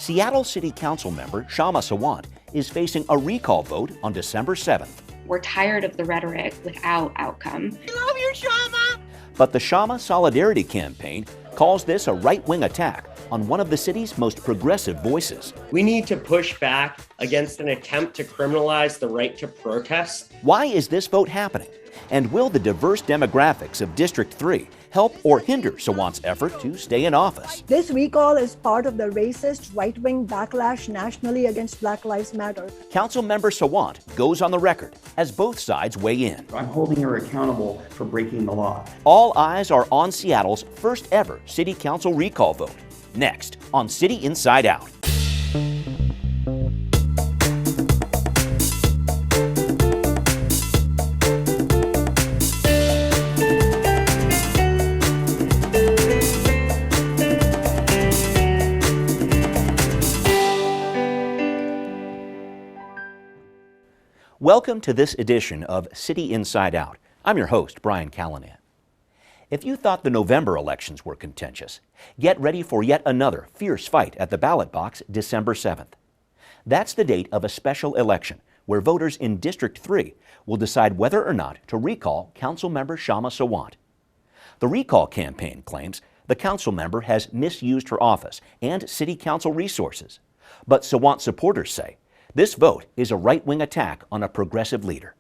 Seattle City Council member Kshama Sawant is facing a recall vote on December 7th. We're tired of the rhetoric without outcome. We love you, Kshama! But the Kshama Solidarity Campaign calls this a right-wing attack on one of the city's most progressive voices. We need to push back against an attempt to criminalize the right to protest. Why is this vote happening? And will the diverse demographics of District 3 help or hinder Sawant's effort to stay in office? This recall is part of the racist right-wing backlash nationally against Black Lives Matter. Councilmember Sawant goes on the record as both sides weigh in. I'm holding her accountable for breaking the law. All eyes are on Seattle's first ever City Council recall vote. Next on City Inside Out. Welcome to this edition of City Inside Out. I'm your host, Bryan. If you thought the November elections were contentious, get ready for yet another fierce fight at the ballot box December 7th. That's the date of a special election where voters in District 3 will decide whether or not to recall Councilmember Kshama Sawant. The recall campaign claims the council member has misused her office and city council resources. But Sawant supporters say this vote is a right-wing attack on a progressive leader.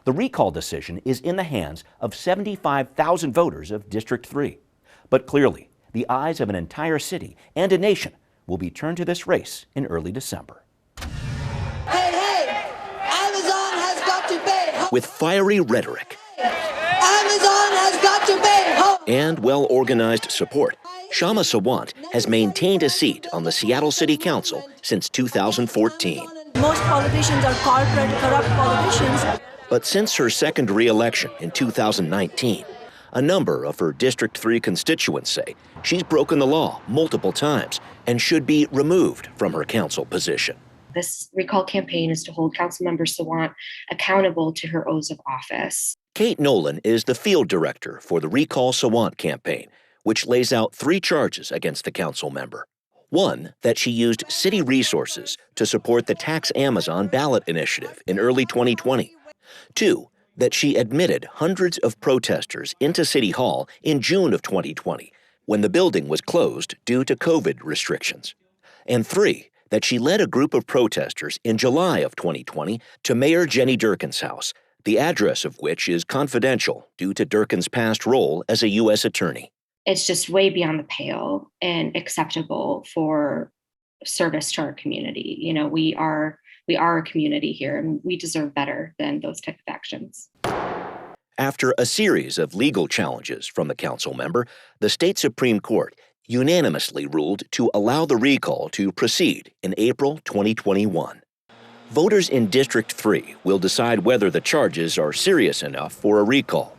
The recall decision is in the hands of 75,000 voters of District 3. But clearly, the eyes of an entire city and a nation will be turned to this race in early December. Hey, Amazon has got to pay. With fiery rhetoric Amazon has got to pay. and well-organized support, Kshama Sawant has maintained a seat on the Seattle City Council since 2014. Most politicians are corporate, corrupt politicians. But since her second re-election in 2019, a number of her District 3 constituents say she's broken the law multiple times and should be removed from her council position. This recall campaign is to hold Councilmember Sawant accountable to her oaths of office. Kate Nolan is the field director for the Recall Sawant campaign, which lays out 3 charges against the council member. One, that she used city resources to support the Tax Amazon ballot initiative in early 2020. 2, that she admitted hundreds of protesters into City Hall in June of 2020, when the building was closed due to COVID restrictions. And 3, that she led a group of protesters in July of 2020 to Mayor Jenny Durkan's house, the address of which is confidential due to Durkan's past role as a U.S. attorney. It's just way beyond the pale and acceptable for service to our community. You know, we are a community here, and we deserve better than those type of actions. After a series of legal challenges from the council member, the state Supreme Court unanimously ruled to allow the recall to proceed in April 2021. Voters in District 3 will decide whether the charges are serious enough for a recall.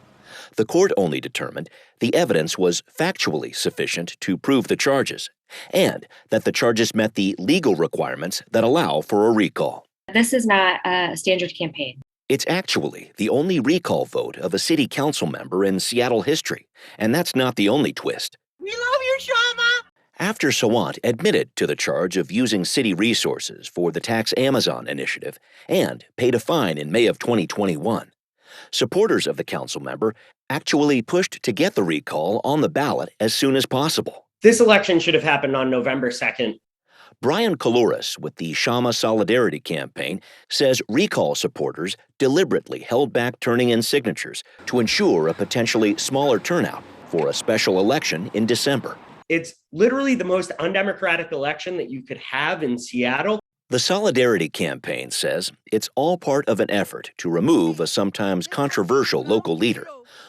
The court only determined the evidence was factually sufficient to prove the charges, and that the charges met the legal requirements that allow for a recall. This is not a standard campaign. It's actually the only recall vote of a city council member in Seattle history, and that's not the only twist. We love you, Kshama! After Sawant admitted to the charge of using city resources for the Tax Amazon initiative and paid a fine in May of 2021, supporters of the council member actually pushed to get the recall on the ballot as soon as possible. This election should have happened on November 2nd. Bryan Koulouris with the Kshama Solidarity Campaign says recall supporters deliberately held back turning in signatures to ensure a potentially smaller turnout for a special election in December. It's literally the most undemocratic election that you could have in Seattle. The Solidarity Campaign says it's all part of an effort to remove a sometimes controversial local leader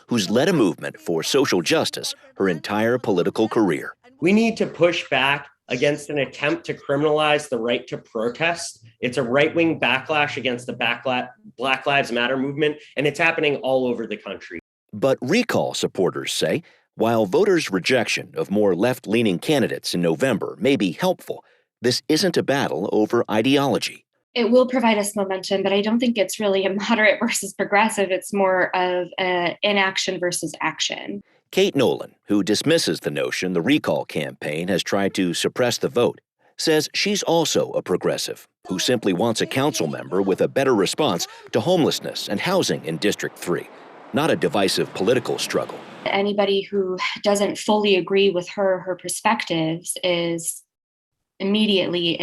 who's led a movement for social justice her entire political career. We need to push back against an attempt to criminalize the right to protest. It's a right-wing backlash against the Black Lives Matter movement, and it's happening all over the country. But recall supporters say while voters' rejection of more left-leaning candidates in November may be helpful, this isn't a battle over ideology. It will provide us momentum, but I don't think it's really a moderate versus progressive. It's more of inaction versus action. Kate Nolan, who dismisses the notion the recall campaign has tried to suppress the vote, says she's also a progressive who simply wants a council member with a better response to homelessness and housing in District 3, not a divisive political struggle. Anybody who doesn't fully agree with her perspectives is immediately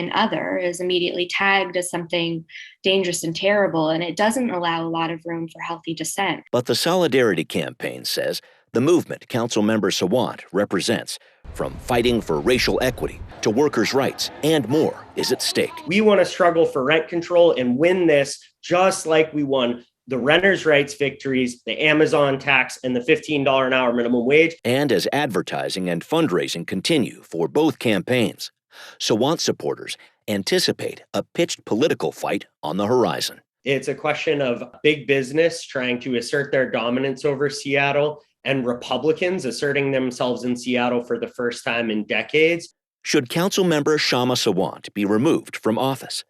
tagged as something dangerous and terrible, and it doesn't allow a lot of room for healthy dissent. But the Solidarity Campaign says the movement Councilmember Sawant represents, from fighting for racial equity to workers' rights and more, is at stake. We want to struggle for rent control and win this just like we won the renters' rights victories, the Amazon tax, and the $15 an hour minimum wage. And as advertising and fundraising continue for both campaigns, Sawant supporters anticipate a pitched political fight on the horizon. It's a question of big business trying to assert their dominance over Seattle and Republicans asserting themselves in Seattle for the first time in decades. Should Councilmember Kshama Sawant be removed from office?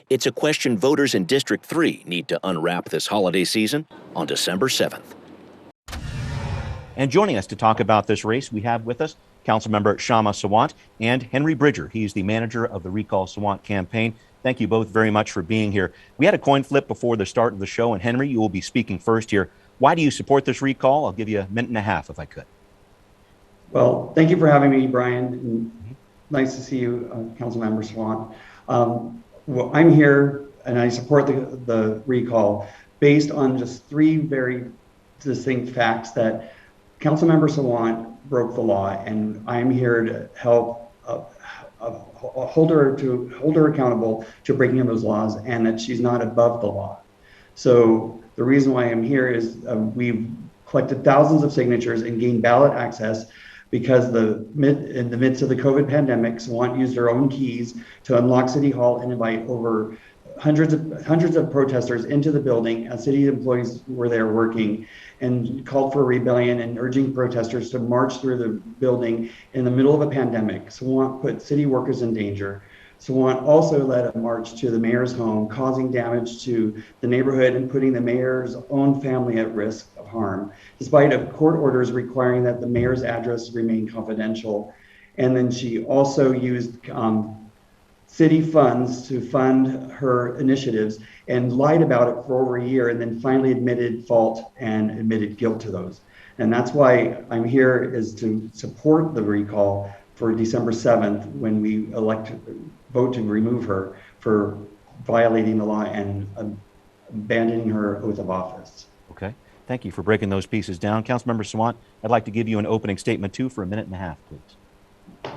It's a question voters in District 3 need to unwrap this holiday season on December 7th. And joining us to talk about this race, we have with us Councilmember Kshama Sawant and Henry Bridger. He's the manager of the Recall Sawant campaign. Thank you both very much for being here. We had a coin flip before the start of the show, and Henry, you will be speaking first here. Why do you support this recall? I'll give you a minute and a half if I could. Well, thank you for having me, Brian. And nice to see you, Councilmember Sawant. Well, I'm here and I support the recall based on just three very distinct facts: that Councilmember Sawant broke the law, and I'm here to help hold her accountable to breaking of those laws, and that she's not above the law. So the reason why I'm here is we've collected thousands of signatures and gained ballot access because in the midst of the COVID pandemic, Sawant used her own keys to unlock City Hall and invite over hundreds of protesters into the building as city employees were there working, and called for a rebellion and urging protesters to march through the building in the middle of a pandemic. Sawant put city workers in danger. Sawant also led a march to the mayor's home, causing damage to the neighborhood and putting the mayor's own family at risk of harm, despite of court orders requiring that the mayor's address remain confidential. And then she also used city funds to fund her initiatives and lied about it for over a year, and then finally admitted fault and admitted guilt to those. And that's why I'm here, is to support the recall for December 7th, when we vote to remove her for violating the law and abandoning her oath of office. Okay. Thank you for breaking those pieces down. Councilmember Sawant, I'd like to give you an opening statement too for a minute and a half, please.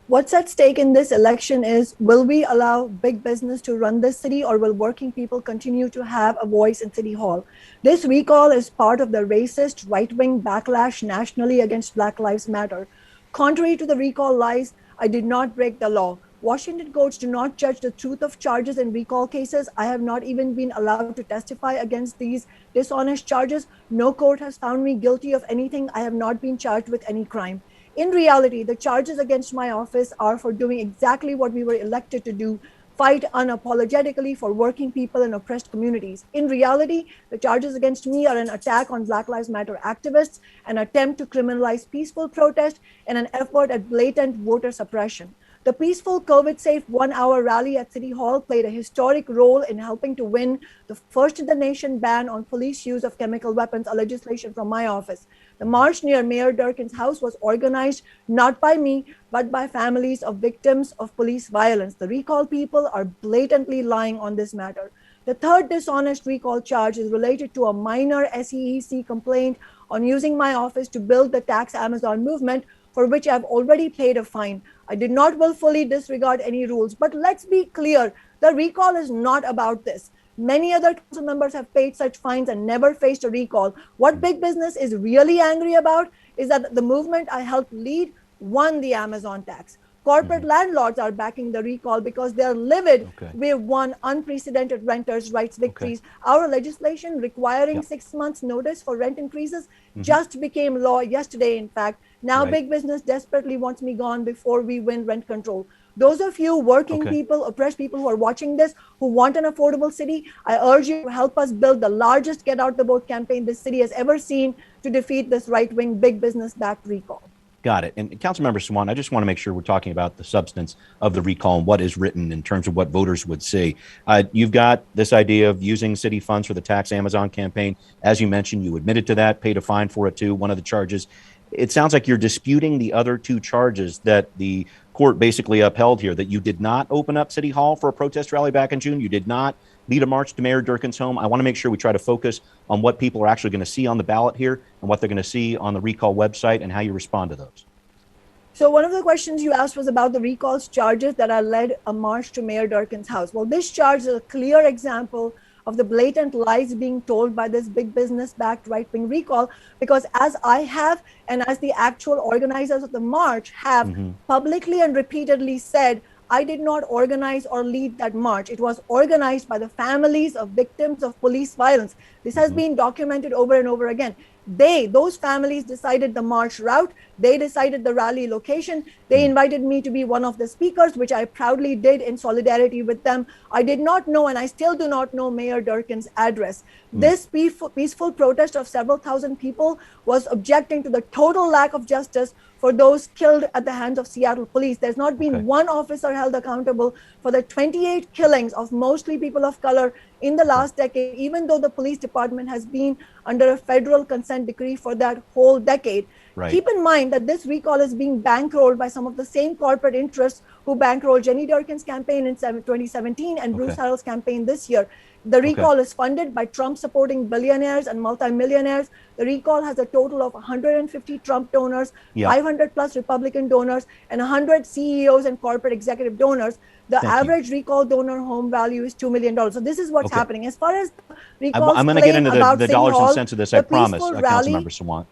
What's at stake in this election is, will we allow big business to run this city, or will working people continue to have a voice in City Hall? This recall is part of the racist right-wing backlash nationally against Black Lives Matter. Contrary to the recall lies, I did not break the law. Washington courts do not judge the truth of charges in recall cases. I have not even been allowed to testify against these dishonest charges. No court has found me guilty of anything. I have not been charged with any crime. In reality, the charges against my office are for doing exactly what we were elected to do: fight unapologetically for working people in oppressed communities. In reality, the charges against me are an attack on Black Lives Matter activists, an attempt to criminalize peaceful protest, and an effort at blatant voter suppression. The peaceful COVID-safe 1-hour rally at City Hall played a historic role in helping to win the first in the nation ban on police use of chemical weapons, a legislation from my office. The march near Mayor Durkin's house was organized not by me, but by families of victims of police violence. The recall people are blatantly lying on this matter. The third dishonest recall charge is related to a minor SEEC complaint on using my office to build the tax Amazon movement, for which I've already paid a fine. I did not willfully disregard any rules, but let's be clear, the recall is not about this. Many other council members have paid such fines and never faced a recall. What big business is really angry about is that the movement I helped lead won the Amazon tax. Corporate landlords are backing the recall because they're livid. We've won unprecedented renters' rights victories. Our legislation requiring 6 months notice for rent increases just became law yesterday, in fact. Now big business desperately wants me gone before we win rent control. Those of you working people, oppressed people who are watching this, who want an affordable city, I urge you to help us build the largest Get Out the Vote campaign this city has ever seen to defeat this right-wing big business-backed recall. Got it. And Councilmember Sawant, I just want to make sure we're talking about the substance of the recall and what is written in terms of what voters would see. You've got this idea of using city funds for the Tax Amazon campaign. As you mentioned, you admitted to that, paid a fine for it too, one of the charges. It sounds like you're disputing the other two charges that the court basically upheld here, that you did not open up City Hall for a protest rally back in June. You did not lead a march to Mayor Durkin's home. I want to make sure we try to focus on what people are actually going to see on the ballot here and what they're going to see on the recall website and how you respond to those. So one of the questions you asked was about the recalls charges that are led a march to Mayor Durkin's house. Well, this charge is a clear example of the blatant lies being told by this big business-backed right-wing recall, because as I have and as the actual organizers of the march have publicly and repeatedly said, I did not organize or lead that march. It was organized by the families of victims of police violence. This has been documented over and over again. Those families decided the march route. They decided the rally location. They invited me to be one of the speakers, which I proudly did in solidarity with them. I did not know, and I still do not know, Mayor Durkin's address. This peaceful protest of several thousand people was objecting to the total lack of justice for those killed at the hands of Seattle police. There's not been one officer held accountable for the 28 killings of mostly people of color in the last decade, even though the police department has been under a federal consent decree for that whole decade. Right. Keep in mind that this recall is being bankrolled by some of the same corporate interests who bankrolled Jenny Durkin's campaign in 2017 and Bruce Harrell's campaign this year. The recall is funded by Trump-supporting billionaires and multimillionaires. The recall has a total of 150 Trump donors, 500 plus Republican donors, and 100 CEOs and corporate executive donors. The average recall donor home value is $2 million. So this is what's happening. As far as the recalls, I'm going to get into the dollars Hall, and cents of this, I promise, Councilmember Sawant.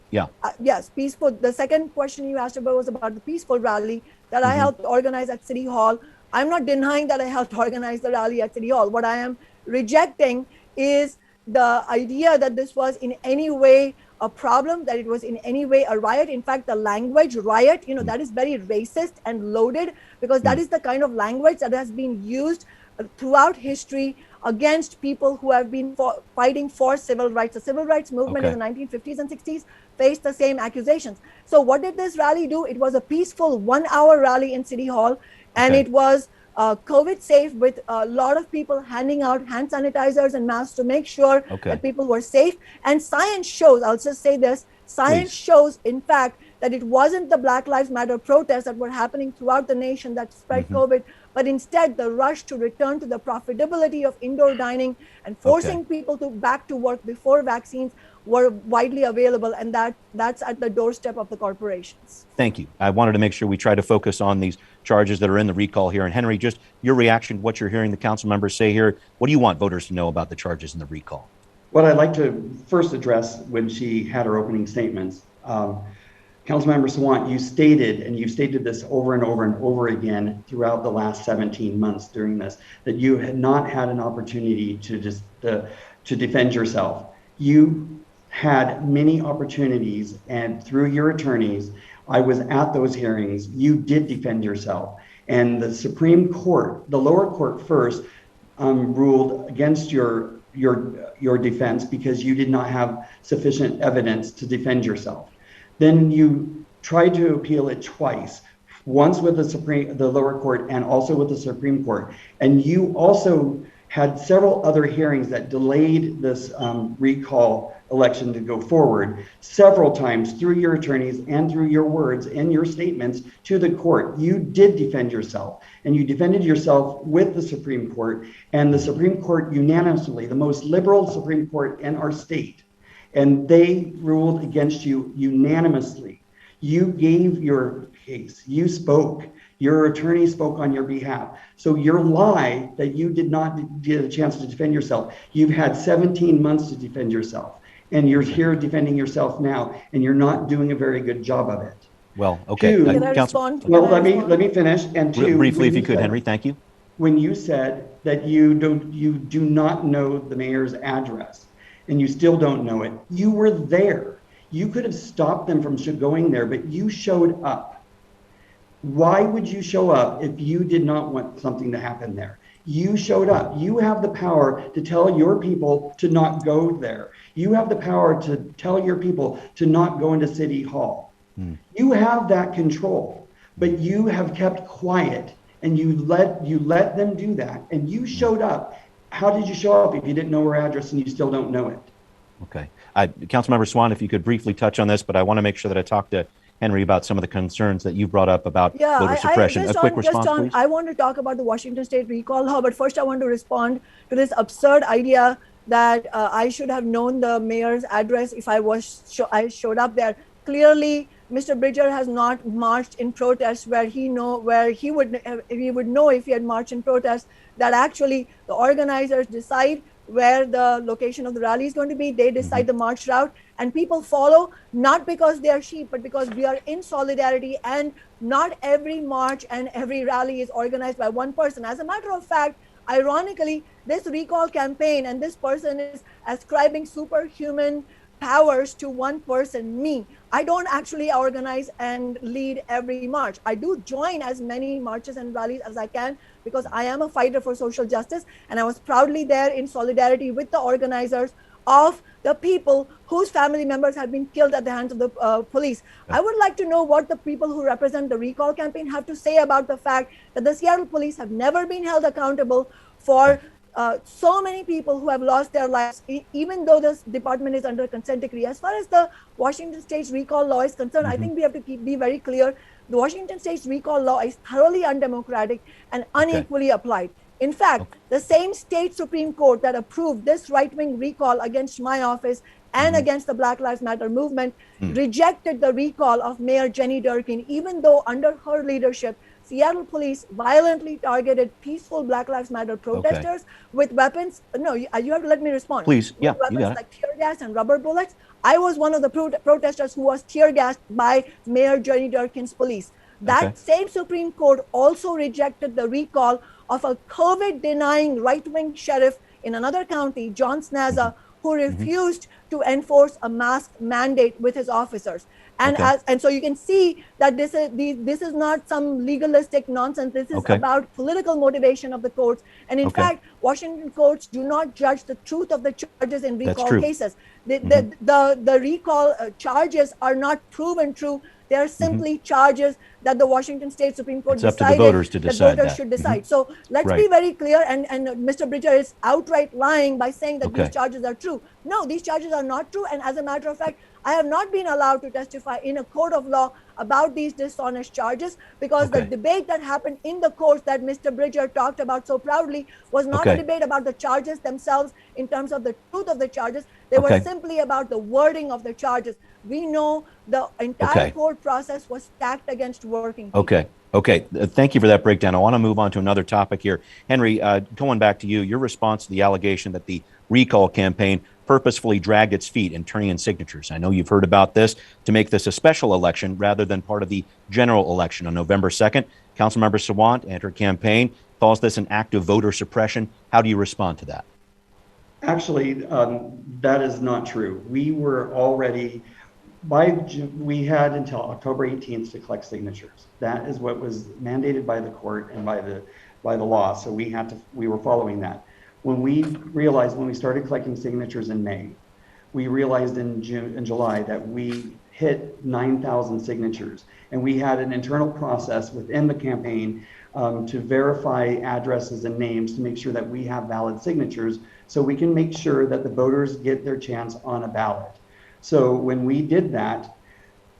Yes, peaceful. The second question you asked about was about the peaceful rally that I helped organize at City Hall. I'm not denying that I helped organize the rally at City Hall. What I am rejecting is the idea that this was in any way a problem, that it was in any way a riot. In fact, the language riot, that is very racist and loaded, because that is the kind of language that has been used throughout history against people who have been fighting for civil rights. The civil rights movement in the 1950s and 60s faced the same accusations. So what did this rally do? It was a peaceful 1-hour rally in City Hall, and it was COVID safe, with a lot of people handing out hand sanitizers and masks to make sure that people were safe. And science shows, I'll just say this, science shows, in fact, that it wasn't the Black Lives Matter protests that were happening throughout the nation that spread COVID, but instead the rush to return to the profitability of indoor dining and forcing people back to work before vaccines were widely available, and that's at the doorstep of the corporations. Thank you. I wanted to make sure we try to focus on these charges that are in the recall here. And Henry, just your reaction, what you're hearing the council members say here. What do you want voters to know about the charges in the recall? What I'd like to first address when she had her opening statements, Councilmember Sawant, you stated, and you've stated this over and over and over again throughout the last 17 months during this, that you had not had an opportunity to defend yourself. You had many opportunities, and through your attorneys, I was at those hearings. You did defend yourself, and the Supreme Court, the lower court first, ruled against your defense because you did not have sufficient evidence to defend yourself. Then you tried to appeal it twice, once with the lower court and also with the Supreme Court, and you also had several other hearings that delayed this recall election to go forward several times through your attorneys and through your words and your statements to the court. You did defend yourself, and you defended yourself with the Supreme Court, and the Supreme Court unanimously, the most liberal Supreme Court in our state, and they ruled against you unanimously. You gave your case, you spoke. Your attorney spoke on your behalf. So your lie that you did not get a chance to defend yourself, you've had 17 months to defend yourself. And you're here defending yourself now, and you're not doing a very good job of it. Well, okay. Two, can I respond? Well, let me finish. And two, briefly, if you could, Henry, thank you. When you said that you do not know the mayor's address, and you still don't know it, you were there. You could have stopped them from going there, but you showed up. Why would you show up if you did not want something to happen there? You showed up. You have the power to tell your people to not go there. You have the power to tell your people to not go into City Hall. You have that control, but you have kept quiet and you let them do that. And you showed up. How did you show up if you didn't know her address and you still don't know it? Okay. Councilmember Sawant, if you could briefly touch on this, but I want to make sure that I talk to Henry about some of the concerns that you brought up about voter suppression. A quick response, please. I want to talk about the Washington State recall law, but first I want to respond to this absurd idea that I should have known the mayor's address if I showed up there. Clearly, Mr. Bridger has not marched in protest where he would know if he had marched in protest that actually the organizers decide where the location of the rally is going to be. They decide the march route and people follow, not because they are sheep, but because we are in solidarity, and not every march and every rally is organized by one person. As a matter of fact, ironically, this recall campaign and this person is ascribing superhuman powers to one person, me. I don't actually organize and lead every march. I do join as many marches and rallies as I can because I am a fighter for social justice, and I was proudly there in solidarity with the organizers of the people whose family members have been killed at the hands of the police. I would like to know what the people who represent the recall campaign have to say about the fact that the Seattle police have never been held accountable for so many people who have lost their lives, even though this department is under consent decree. As far as the Washington State's recall law is concerned, I think we have to be very clear. The Washington State's recall law is thoroughly undemocratic and unequally applied. In fact, the same state Supreme Court that approved this right-wing recall against my office and against the Black Lives Matter movement rejected the recall of Mayor Jenny Durkin, even though under her leadership, Seattle police violently targeted peaceful Black Lives Matter protesters with weapons. No, you have to let me respond. Please, yeah, weapons you got it. like tear gas and rubber bullets. I was one of the protesters who was tear gassed by Mayor Jenny Durkin's police. That same Supreme Court also rejected the recall of a COVID-denying right-wing sheriff in another county, John Snaza, who refused to enforce a mask mandate with his officers. And so you can see that this is not some legalistic nonsense. This is about political motivation of the courts. And in fact, Washington courts do not judge the truth of the charges in recall cases. The recall charges are not proven true. They are simply charges that the Washington State Supreme Court decided up to the voters to decide that voters should decide. So let's be very clear. And Mr. Bridger is outright lying by saying that these charges are true. No, these charges are not true. And as a matter of fact, I have not been allowed to testify in a court of law about these dishonest charges because the debate that happened in the courts that Mr. Bridger talked about so proudly was not a debate about the charges themselves in terms of the truth of the charges. They were simply about the wording of the charges. We know the entire court process was stacked against working people. Thank you for that breakdown. I want to move on to another topic here. Henry, going back to you, your response to the allegation that the recall campaign purposefully dragged its feet in turning in signatures. I know you've heard about this to make this a special election rather than part of the general election on November 2nd. Councilmember Sawant and her campaign calls this an act of voter suppression. How do you respond to that? Actually, that is not true. We were already, we had until October 18th to collect signatures. That is what was mandated by the court and by the law. So we were following that. When we started collecting signatures in May, we realized in June and July that we hit 9,000 signatures, and we had an internal process within the campaign to verify addresses and names to make sure that we have valid signatures, so we can make sure that the voters get their chance on a ballot. So when we did that,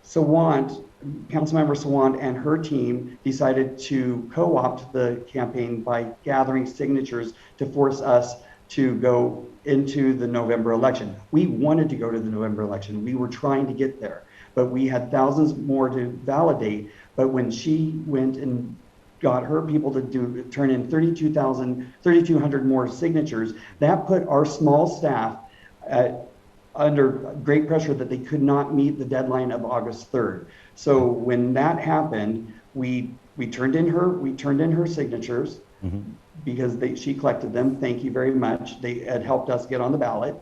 Councilmember Sawant and her team decided to co-opt the campaign by gathering signatures to force us to go into the November election. We wanted to go to the November election. We were trying to get there, but we had thousands more to validate. But when she went and got her people to turn in 3,200 more signatures, that put our small staff under great pressure that they could not meet the deadline of August 3rd. So when that happened, we turned in her signatures because she collected them. Thank you very much. They had helped us get on the ballot.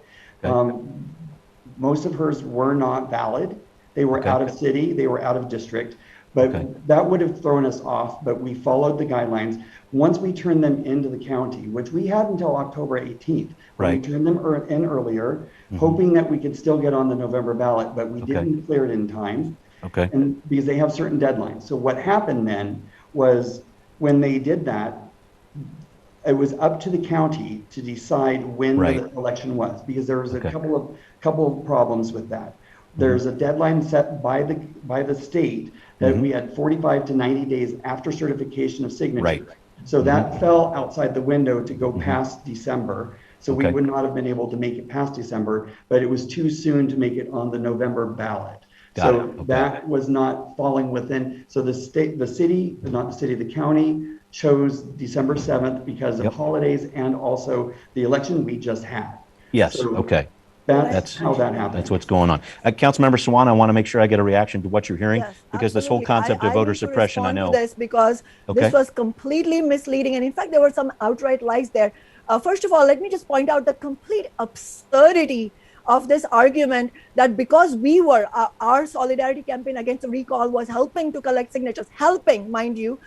Most of hers were not valid. They were out of city, they were out of district, but that would have thrown us off, but we followed the guidelines. Once we turned them into the county, which we had until October 18th, we turned them in earlier, hoping that we could still get on the November ballot, but we didn't clear it in time. Okay. And because they have certain deadlines. So what happened then was when they did that, it was up to the county to decide when Right. the election was, because there was a Okay. couple of problems with that. There's a deadline set by the state that we had 45 to 90 days after certification of signature. Right. So that fell outside the window to go past December. So we Okay. would not have been able to make it past December, but it was too soon to make it on the November ballot. Got So it. Okay. that was not falling within, so the county chose December 7th because of Yep. holidays and also the election we just had. Yes. So Okay. That's how that happened. That's what's going on. Councilmember Sawant, I want to make sure I get a reaction to what you're hearing, Yes, because this whole absolutely. concept of voter need to suppression, I respond know. to this because Okay. this was completely misleading, and in fact, there were some outright lies there. First of all, let me just point out the complete absurdity of this argument that because we were our solidarity campaign against the recall was helping to collect signatures, helping, mind you,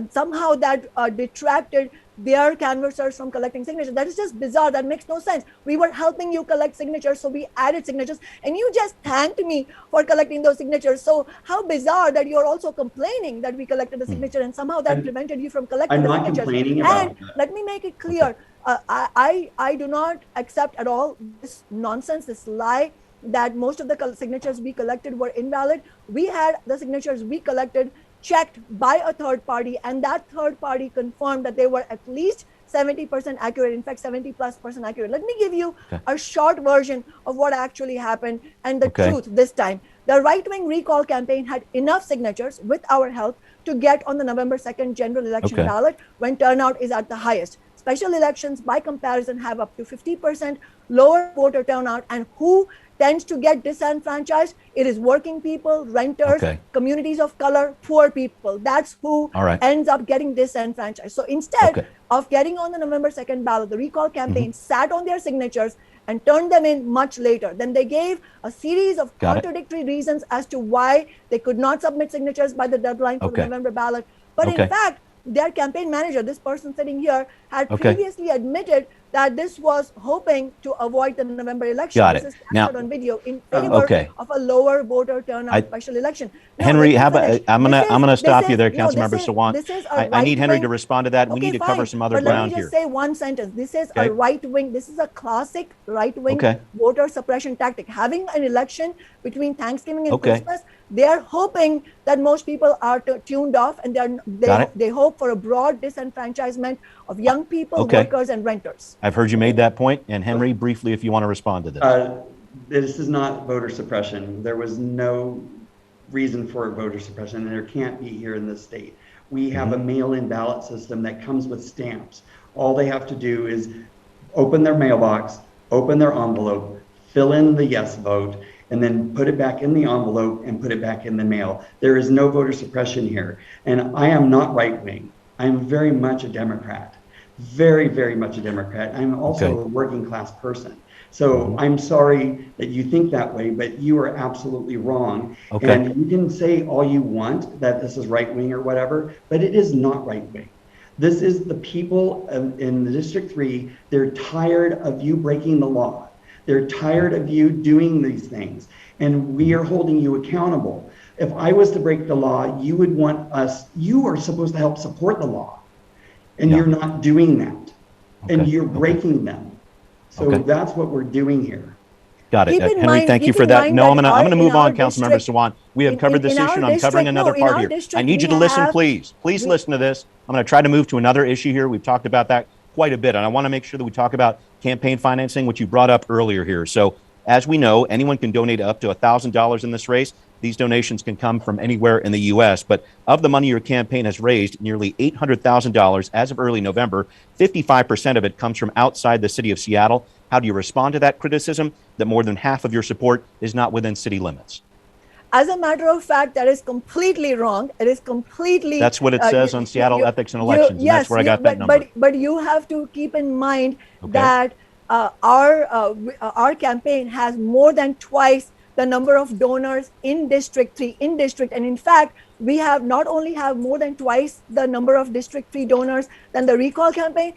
somehow that detracted their canvassers from collecting signatures. That is just bizarre. That makes no sense. We were helping you collect signatures, so we added signatures, and you just thanked me for collecting those signatures. So how bizarre that you're also complaining that we collected the signature, and somehow that prevented you from collecting I'm the not signatures. complaining about And that. let me make it clear. I do not accept at all this nonsense, this lie that most of the signatures we collected were invalid. We had the signatures we collected checked by a third party, and that third party confirmed that they were at least 70% accurate, in fact 70+% accurate. Let me give you a short version of what actually happened and the truth this time. The right-wing recall campaign had enough signatures with our help to get on the November 2nd general election ballot when turnout is at the highest. Special elections, by comparison, have up to 50% lower voter turnout, and who tends to get disenfranchised? It is working people, renters, communities of color, poor people. That's who ends up getting disenfranchised. So instead of getting on the November 2nd ballot, the recall campaign sat on their signatures and turned them in much later. Then they gave a series of contradictory reasons as to why they could not submit signatures by the deadline for the November ballot. But in fact, their campaign manager, this person sitting here, had previously admitted that this was hoping to avoid the November election. This is captured on video in favor of a lower voter turnout special election. Now, Henry, how about, I'm gonna stop you there, Councilmember Sawant. I need Henry to respond to that. We need to cover some other ground here. Let me just say one sentence. This is a right-wing, this is a classic right-wing voter suppression tactic. Having an election between Thanksgiving and Christmas, they are hoping that most people are tuned off, and they hope for a broad disenfranchisement of young people, workers, and renters. I've heard you made that point. And Henry, briefly, if you want to respond to this. This is not voter suppression. There was no reason for voter suppression, and there can't be here in this state. We have a mail-in ballot system that comes with stamps. All they have to do is open their mailbox, open their envelope, fill in the yes vote, and then put it back in the envelope and put it back in the mail. There is no voter suppression here. And I am not right-wing. I'm very much a Democrat. Very, very much a Democrat. I'm also a working class person. So I'm sorry that you think that way, but you are absolutely wrong. And you can say all you want that this is right-wing or whatever, but it is not right-wing. This is the people in the District 3, they're tired of you breaking the law. They're tired of you doing these things, and we are holding you accountable. If I was to break the law, you would want us, you are supposed to help support the law, and you're not doing that, and you're breaking them. So that's what we're doing here. Got it. Henry, thank you for that. No, I'm gonna move on, Councilmember Sawant. We have covered this issue, and I'm covering another part here. I need you to listen, please. Please listen to this. I'm gonna try to move to another issue here. We've talked about that quite a bit, and I want to make sure that we talk about campaign financing, which you brought up earlier here. So as we know, anyone can donate up to $1,000 in this race. These donations can come from anywhere in the U.S., but of the money your campaign has raised, nearly $800,000 as of early November, 55% of it comes from outside the city of Seattle. How do you respond to that criticism that more than half of your support is not within city limits? As a matter of fact, that is completely wrong. It is completely... That's what it says on Seattle Ethics and Elections, and that's where I got that number. But you have to keep in mind that our campaign has more than twice the number of donors in District 3, and in fact, we have not only have more than twice the number of District 3 donors than the recall campaign,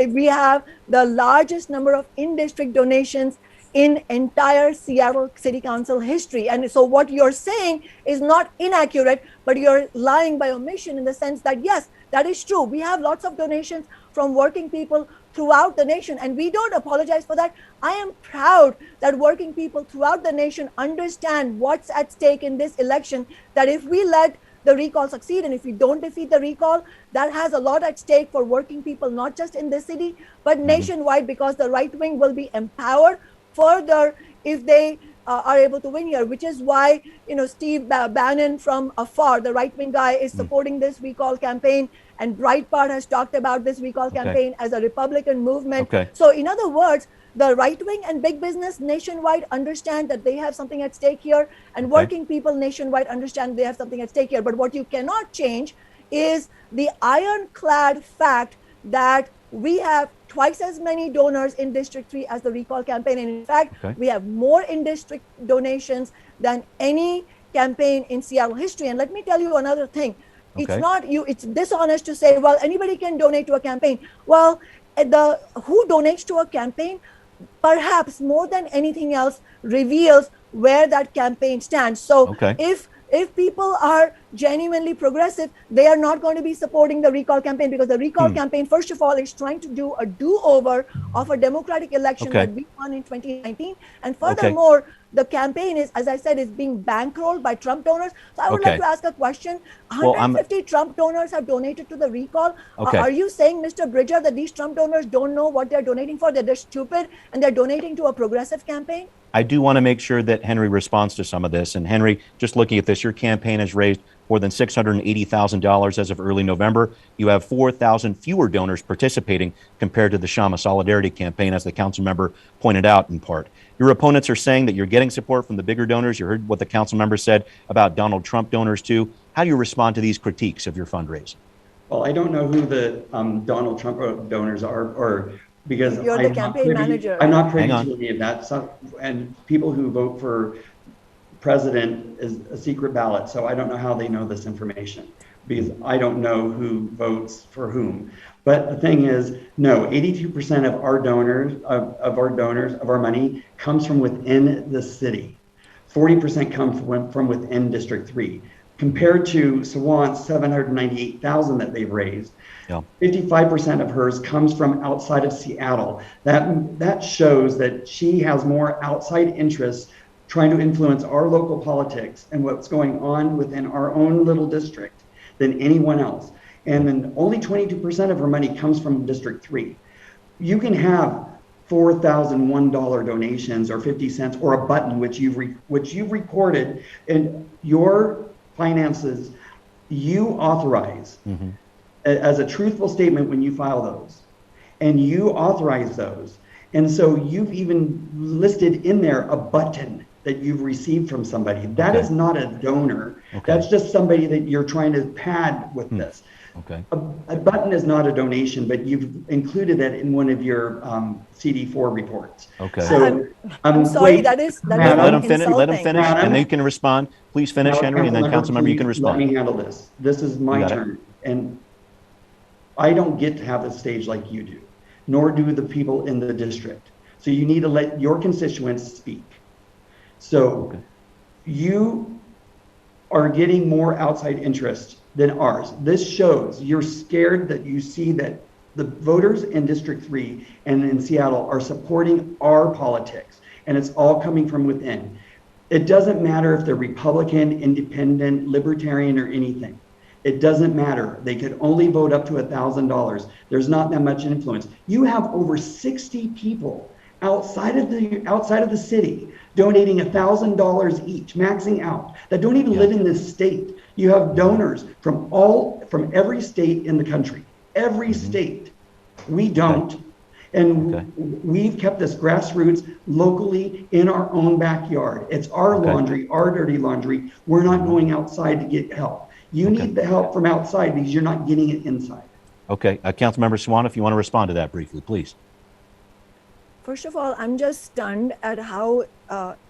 we have the largest number of in-district donations in entire Seattle City Council history. And so what you're saying is not inaccurate, but you're lying by omission in the sense that, yes, that is true. We have lots of donations from working people throughout the nation, and we don't apologize for that. I am proud that working people throughout the nation understand what's at stake in this election, that if we let the recall succeed and if we don't defeat the recall, that has a lot at stake for working people, not just in this city, but nationwide, because the right wing will be empowered further if they are able to win here, which is why, Steve Bannon from afar, the right wing guy, is supporting this recall campaign. And Breitbart has talked about this recall campaign as a Republican movement. So in other words, the right wing and big business nationwide understand that they have something at stake here, and working people nationwide understand they have something at stake here. But what you cannot change is the ironclad fact that we have twice as many donors in District 3 as the recall campaign. And in fact, we have more in-district donations than any campaign in Seattle history. And let me tell you another thing. It's dishonest to say, well, anybody can donate to a campaign. Well, who donates to a campaign, perhaps more than anything else, reveals where that campaign stands. So if people are genuinely progressive, they are not going to be supporting the recall campaign, because the recall campaign, first of all, is trying to do a do-over of a democratic election that we won in 2019. And furthermore, the campaign is, as I said, is being bankrolled by Trump donors. So I would like to ask a question. 150 Trump donors have donated to the recall. Are you saying, Mr. Bridger, that these Trump donors don't know what they're donating for, that they're stupid and they're donating to a progressive campaign? I do want to make sure that Henry responds to some of this. And Henry, just looking at this, your campaign has raised more than $680,000 as of early November. You have 4,000 fewer donors participating compared to the Kshama Solidarity Campaign, as the council member pointed out in part. Your opponents are saying that you're getting support from the bigger donors. You heard what the council member said about Donald Trump donors too. How do you respond to these critiques of your fundraising? Well, I don't know who the Donald Trump donors are, because you're the campaign manager. I'm not privy to any of that. And people who vote for president is a secret ballot, so I don't know how they know this information, because I don't know who votes for whom. But the thing is, no, 82% of our donors, of our money comes from within the city. 40% come from within District 3. Compared to Sawant's 798,000 that they've raised, 55% of hers comes from outside of Seattle. That shows that she has more outside interests trying to influence our local politics and what's going on within our own little district than anyone else. And then only 22% of her money comes from District 3. You can have $4,001 donations or 50 cents or a button which you've recorded in your finances. You authorize as a truthful statement when you file those, and you authorize those. And so you've even listed in there a button that you've received from somebody. That is not a donor. That's just somebody that you're trying to pad with this. A button is not a donation, but you've included that in one of your CD4 reports. So I'm sorry, that is let him finish, and then you can respond. Please finish, Henry, and then Councilmember, you can respond. Let me handle this. This is my turn, and I don't get to have a stage like you do, nor do the people in the district. So you need to let your constituents speak. So you are getting more outside interest than ours. This shows you're scared that you see that the voters in District 3 and in Seattle are supporting our politics, and it's all coming from within. It doesn't matter if they're Republican, independent, libertarian, or anything. It doesn't matter. They could only vote up to $1,000. There's not that much influence. You have over 60 people outside of the city donating $1,000 each, maxing out, that don't even live in this state. You have donors from every state in the country, every state. We don't. And we've kept this grassroots locally in our own backyard. It's our laundry, our dirty laundry. We're not going outside to get help. You need the help from outside because you're not getting it inside. Okay, Councilmember Sawant, if you want to respond to that briefly, please. First of all, I'm just stunned at how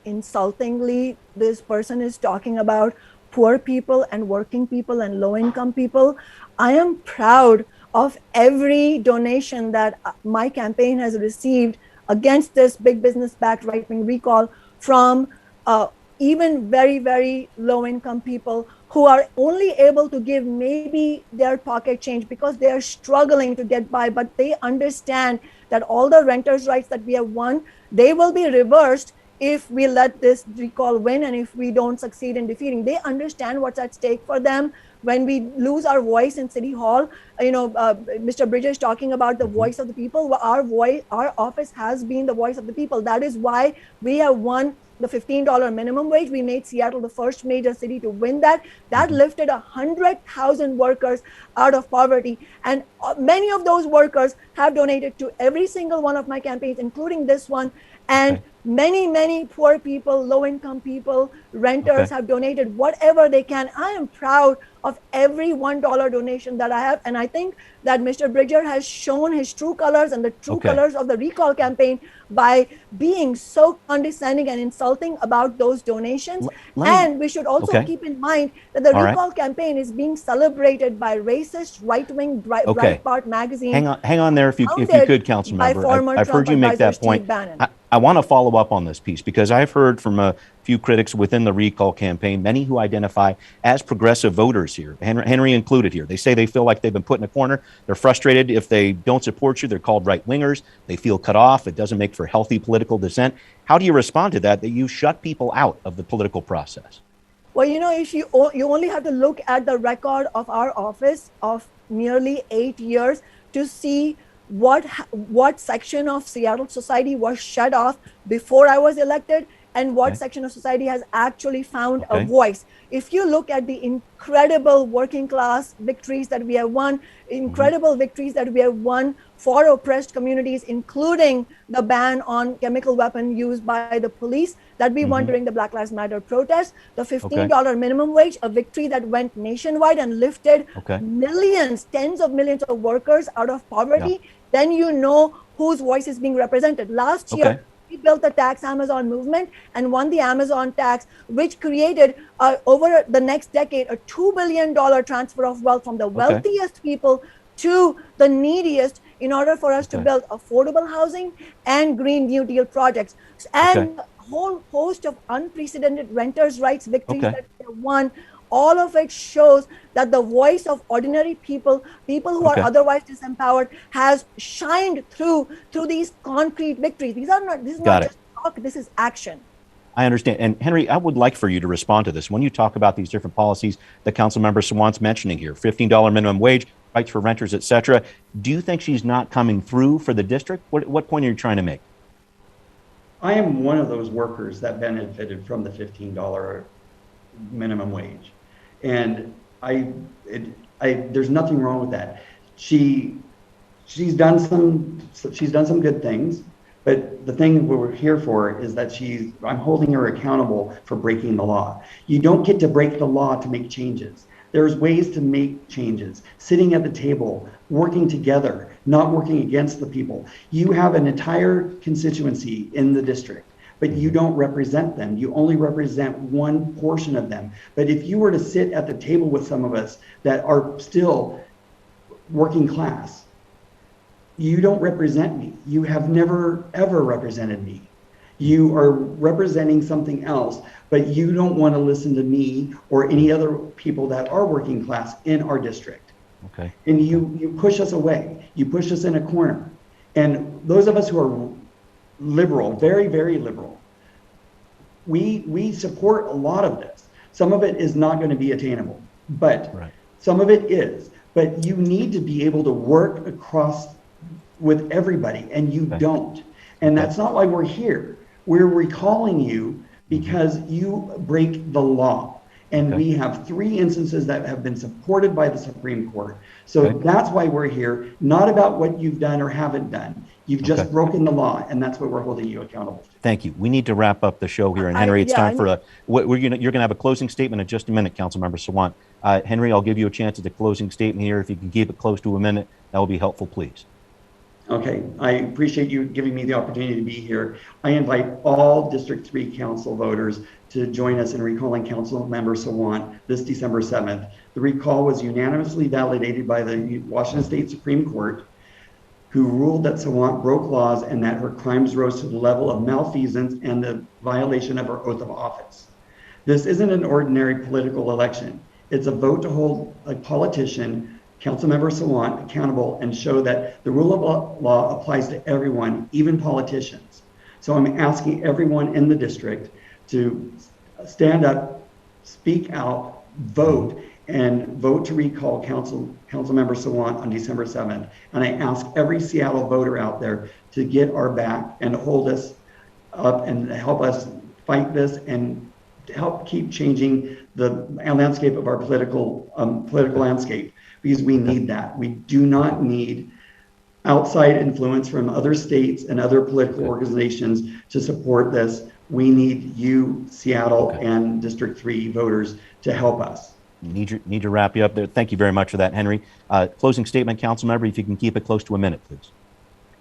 insultingly this person is talking about poor people and working people and low-income people. I am proud of every donation that my campaign has received against this big business-backed right-wing recall from even very, very low-income people who are only able to give maybe their pocket change because they are struggling to get by, but they understand that all the renters' rights that we have won, they will be reversed if we let this recall win and if we don't succeed in defeating. They understand what's at stake for them when we lose our voice in City Hall. Mr. Bridger is talking about the voice of the people. Our office has been the voice of the people. That is why we have won the $15 minimum wage. We made Seattle the first major city to win that. That lifted 100,000 workers out of poverty. And many of those workers have donated to every single one of my campaigns, including this one. And many, many poor people, low-income people, renters have donated whatever they can. I am proud of every $1 donation that I have. And I think that Mr. Bridger has shown his true colors and the true colors of the recall campaign by being so condescending and insulting about those donations. And we should also keep in mind that the recall campaign is being celebrated by racist right-wing Breitbart magazine. Hang on there if you could, Council Member. I've heard you make that point. I want to follow up on this piece because I've heard from a few critics within the recall campaign, many who identify as progressive voters here, Henry included here. They say they feel like they've been put in a corner. They're frustrated if they don't support you. They're called right-wingers. They feel cut off. It doesn't make for healthy political dissent. How do you respond to that you shut people out of the political process? Well, if you only have to look at the record of our office of nearly 8 years to see what section of Seattle society was shut off before I was elected and what section of society has actually found a voice. If you look at the incredible working class victories that we have won, incredible victories that we have won for oppressed communities, including the ban on chemical weapon use by the police that we won during the Black Lives Matter protests, the $15 minimum wage, a victory that went nationwide and lifted millions, tens of millions of workers out of poverty, then you know whose voice is being represented. Last year, we built the Tax Amazon movement and won the Amazon tax, which created over the next decade a $2 billion transfer of wealth from the wealthiest people to the neediest in order for us to build affordable housing and Green New Deal projects. And a whole host of unprecedented renters' rights victories that we have won. All of it shows that the voice of ordinary people who are otherwise disempowered, has shined through these concrete victories. This is not just talk, this is action. I understand. And Henry, I would like for you to respond to this. When you talk about these different policies that Councilmember Sawant's mentioning here, $15 minimum wage, rights for renters, et cetera, do you think she's not coming through for the district? What point are you trying to make? I am one of those workers that benefited from the $15 minimum wage. And there's nothing wrong with that. She's done some good things, but the thing we're here for is that I'm holding her accountable for breaking the law. You don't get to break the law to make changes. There's ways to make changes, sitting at the table, working together, not working against the people. You have an entire constituency in the district, but you don't represent them. You only represent one portion of them. But if you were to sit at the table with some of us that are still working class, you don't represent me. You have never, ever represented me. You are representing something else, but you don't want to listen to me or any other people that are working class in our district. Okay. And you push us away. You push us in a corner. And those of us who are liberal, very, very liberal, we support a lot of this. Some of it is not going to be attainable, but some of it is. But you need to be able to work across with everybody, and you don't. And that's not why we're here. We're recalling you because you break the law. And we have 3 instances that have been supported by the Supreme Court. So that's why we're here, not about what you've done or haven't done. You've just broken the law, and that's what we're holding you accountable to. Thank you. We need to wrap up the show here. And Henry, it's time for you're going to have a closing statement in just a minute, Councilmember Sawant. Henry, I'll give you a chance at the closing statement here. If you can keep it close to a minute, that will be helpful, please. Okay, I appreciate you giving me the opportunity to be here. I invite all District 3 Council voters to join us in recalling Councilmember Sawant this December 7th. The recall was unanimously validated by the Washington State Supreme Court, who ruled that Sawant broke laws and that her crimes rose to the level of malfeasance and the violation of her oath of office. This isn't an ordinary political election. It's a vote to hold a politician, Councilmember Sawant, accountable and show that the rule of law applies to everyone, even politicians. So I'm asking everyone in the district to stand up, speak out, vote, and vote to recall Councilmember Sawant on December 7th. And I ask every Seattle voter out there to get our back and hold us up and help us fight this and help keep changing the landscape of our political landscape, because we need that. We do not need outside influence from other states and other political organizations to support this. We need you, Seattle and District 3 voters, to help us. Need to wrap you up there. Thank you very much for that, Henry. Closing statement, Councilmember, if you can keep it close to a minute, please.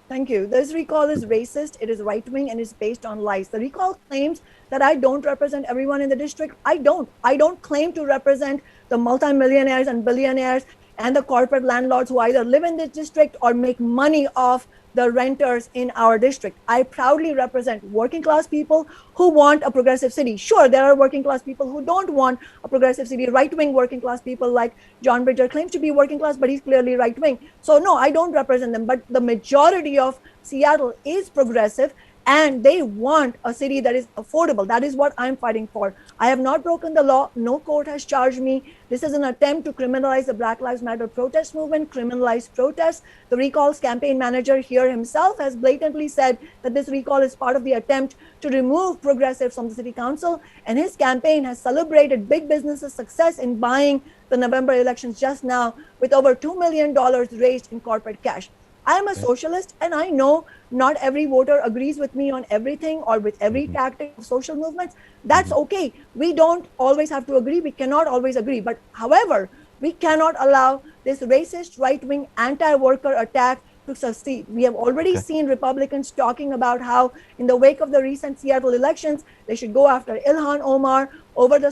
Thank you. This recall is racist, it is right-wing, and it's based on lies. The recall claims that I don't represent everyone in the district. I don't. I don't claim to represent the multimillionaires and billionaires and the corporate landlords who either live in this district or make money off the renters in our district. I proudly represent working class people who want a progressive city. Sure, there are working class people who don't want a progressive city, right-wing working class people like John Bridger claims to be working class, but he's clearly right-wing. So no, I don't represent them, but the majority of Seattle is progressive and they want a city that is affordable. That is what I'm fighting for. I have not broken the law. No court has charged me. This is an attempt to criminalize the Black Lives Matter protest movement, criminalize protests. The recall's campaign manager here himself has blatantly said that this recall is part of the attempt to remove progressives from the city council. And his campaign has celebrated big businesses' success in buying the November elections just now with over $2 million raised in corporate cash. I am a socialist, and I know not every voter agrees with me on everything or with every tactic of social movements. That's okay. We don't always have to agree. We cannot always agree. But however, we cannot allow this racist, right-wing, anti-worker attack to succeed. We have already seen Republicans talking about how in the wake of the recent Seattle elections, they should go after Ilhan Omar, over the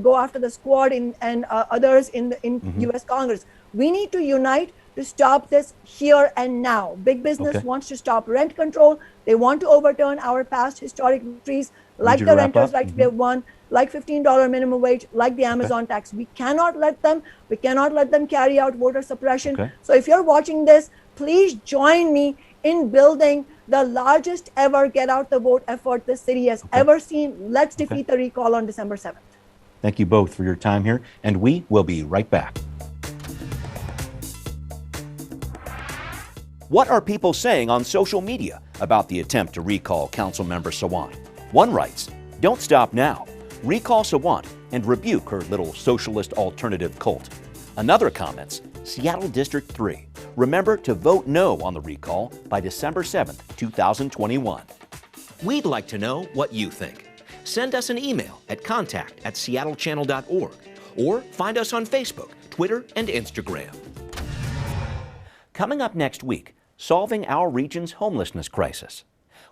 go after the squad and others in U.S. Congress. We need to unite to stop this here and now. Big business wants to stop rent control. They want to overturn our past historic victories, like the renters' right to live one, like $15 minimum wage, like the Amazon tax. We cannot let them carry out voter suppression. So if you're watching this, please join me in building the largest ever get out the vote effort this city has ever seen. Let's defeat the recall on December 7th. Thank you both for your time here, and we will be right back. What are people saying on social media about the attempt to recall Councilmember Sawant? One writes, "Don't stop now. Recall Sawant and rebuke her little socialist alternative cult." Another comments, "Seattle District 3. Remember to vote no on the recall by December 7th, 2021. We'd like to know what you think. Send us an email at contact@seattle.gov or find us on Facebook, Twitter, and Instagram. Coming up next week, solving our region's homelessness crisis.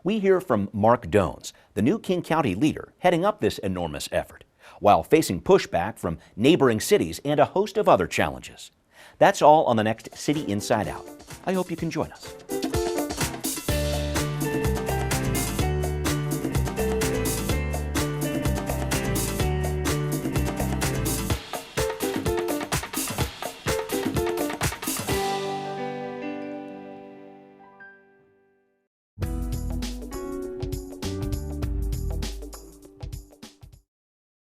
We hear from Mark Dones, the new King County leader heading up this enormous effort, while facing pushback from neighboring cities and a host of other challenges. That's all on the next City Inside Out. I hope you can join us.